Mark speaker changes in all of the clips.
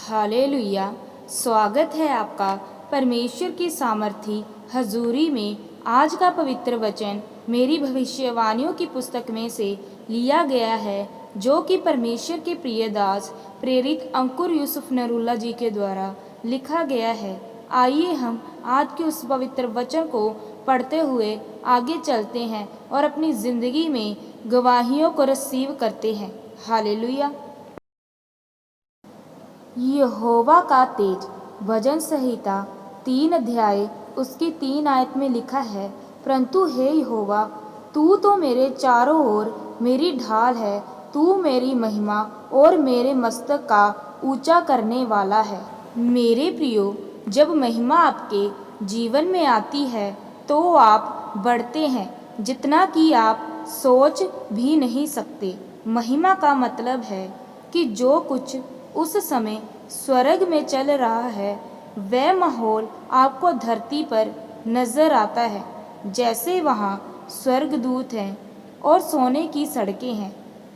Speaker 1: Hallelujah. स्वागत है आपका परमेश्वर की सामर्थी हजूरी में। आज का पवित्र वचन मेरी भविष्यवाणियों की पुस्तक में से लिया गया है, जो कि परमेश्वर के प्रिय दास प्रेरित अंकुर यूसुफ नरूल्ला जी के द्वारा लिखा गया है। आइए हम आज के उस पवित्र वचन को पढ़ते हुए आगे चलते हैं और अपनी ज़िंदगी में गवाहियों को रिसीव करते हैं। हालेलुया। यहोवा का तेज, भजन संहिता 3 अध्याय उसकी 3 आयत में लिखा है, परंतु हे यहोवा, तू तो मेरे चारों ओर मेरी ढाल है, तू मेरी महिमा और मेरे मस्तक का ऊंचा करने वाला है। मेरे प्रियो, जब महिमा आपके जीवन में आती है तो आप बढ़ते हैं जितना कि आप सोच भी नहीं सकते। महिमा का मतलब है कि जो कुछ उस समय स्वर्ग में चल रहा है वह माहौल आपको धरती पर नजर आता है। जैसे वहाँ स्वर्गदूत हैं और सोने की सड़कें हैं।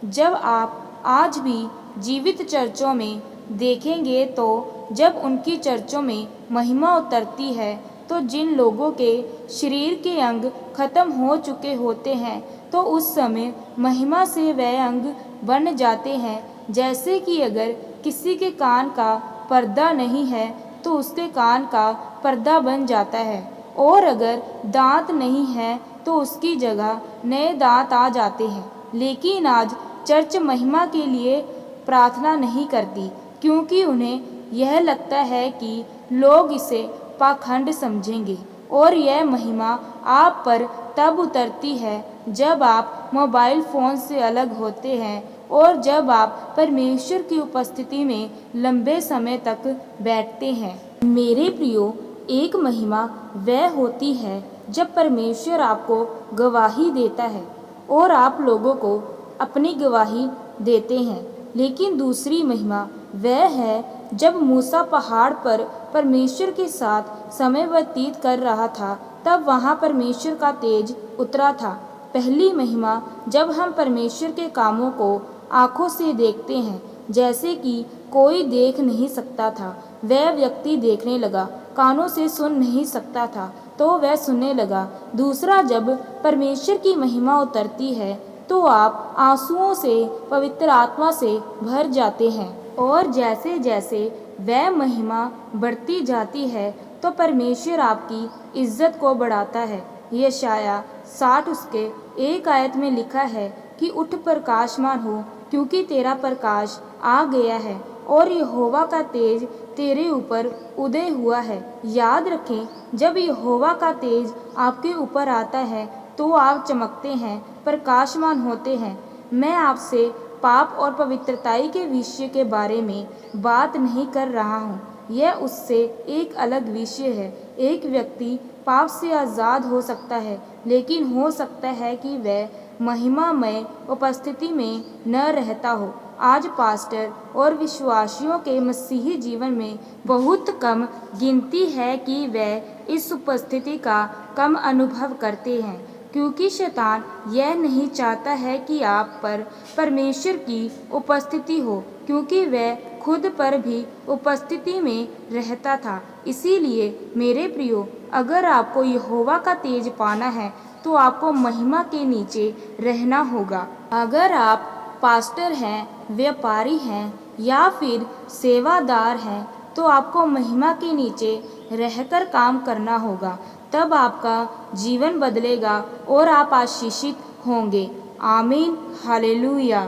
Speaker 1: जब आप आज भी जीवित चर्चों में देखेंगे तो जब उनकी चर्चों में महिमा उतरती है तो जिन लोगों के शरीर के अंग खत्म हो चुके होते हैं तो उस समय महिमा से वह अंग बन जाते हैं। जैसे कि अगर किसी के कान का पर्दा नहीं है तो उसके कान का पर्दा बन जाता है, और अगर दांत नहीं है तो उसकी जगह नए दांत आ जाते हैं। लेकिन आज चर्च महिमा के लिए प्रार्थना नहीं करती, क्योंकि उन्हें यह लगता है कि लोग इसे पाखंड समझेंगे। और यह महिमा आप पर तब उतरती है जब आप मोबाइल फ़ोन से अलग होते हैं और जब आप परमेश्वर की उपस्थिति में लंबे समय तक बैठते हैं। मेरे प्रियो, एक महिमा वह होती है जब परमेश्वर आपको गवाही देता है और आप लोगों को अपनी गवाही देते हैं। लेकिन दूसरी महिमा वह है जब मूसा पहाड़ पर परमेश्वर के साथ समय व्यतीत कर रहा था, तब वहाँ परमेश्वर का तेज उतरा था। पहली महिमा जब हम परमेश्वर के कामों को आँखों से देखते हैं, जैसे कि कोई देख नहीं सकता था वह व्यक्ति देखने लगा, कानों से सुन नहीं सकता था तो वह सुनने लगा। दूसरा, जब परमेश्वर की महिमा उतरती है तो आप आंसुओं से पवित्र आत्मा से भर जाते हैं, और जैसे जैसे वह महिमा बढ़ती जाती है तो परमेश्वर आपकी इज्जत को बढ़ाता है। यशाया 60 उसके 1 आयत में लिखा है कि उठ प्रकाशमान हो, क्योंकि तेरा प्रकाश आ गया है और यहोवा का तेज तेरे ऊपर उदय हुआ है। याद रखें, जब यहोवा का तेज आपके ऊपर आता है तो आप चमकते हैं, प्रकाशमान होते हैं। मैं आपसे पाप और पवित्रताई के विषय के बारे में बात नहीं कर रहा हूँ, यह उससे एक अलग विषय है। एक व्यक्ति पाप से आज़ाद हो सकता है, लेकिन हो सकता है कि वह महिमामय उपस्थिति में न रहता हो। आज पास्टर और विश्वासियों के मसीही जीवन में बहुत कम गिनती है कि वे इस उपस्थिति का कम अनुभव करते हैं, क्योंकि शैतान यह नहीं चाहता है कि आप पर परमेश्वर की उपस्थिति हो, क्योंकि वह खुद पर भी उपस्थिति में रहता था। इसीलिए मेरे प्रियो, अगर आपको यहोवा का तेज पाना है तो आपको महिमा के नीचे रहना होगा। अगर आप पास्टर हैं, व्यापारी हैं या फिर सेवादार हैं तो आपको महिमा के नीचे रहकर काम करना होगा। तब आपका जीवन बदलेगा और आप आशीषित होंगे। आमीन। हालेलुया।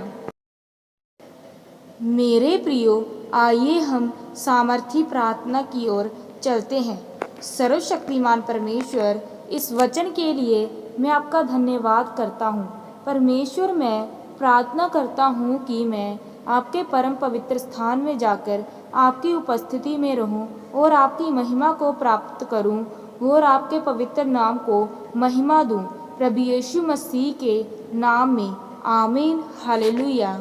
Speaker 1: मेरे प्रियो, आइए हम सामर्थी प्रार्थना की ओर चलते हैं। सर्वशक्तिमान परमेश्वर, इस वचन के लिए मैं आपका धन्यवाद करता हूँ। परमेश्वर, मैं प्रार्थना करता हूँ कि मैं आपके परम पवित्र स्थान में जाकर आपकी उपस्थिति में रहूँ और आपकी महिमा को प्राप्त करूँ और आपके पवित्र नाम को महिमा दूँ। प्रभु यीशु मसीह के नाम में। आमीन। हालेलुया।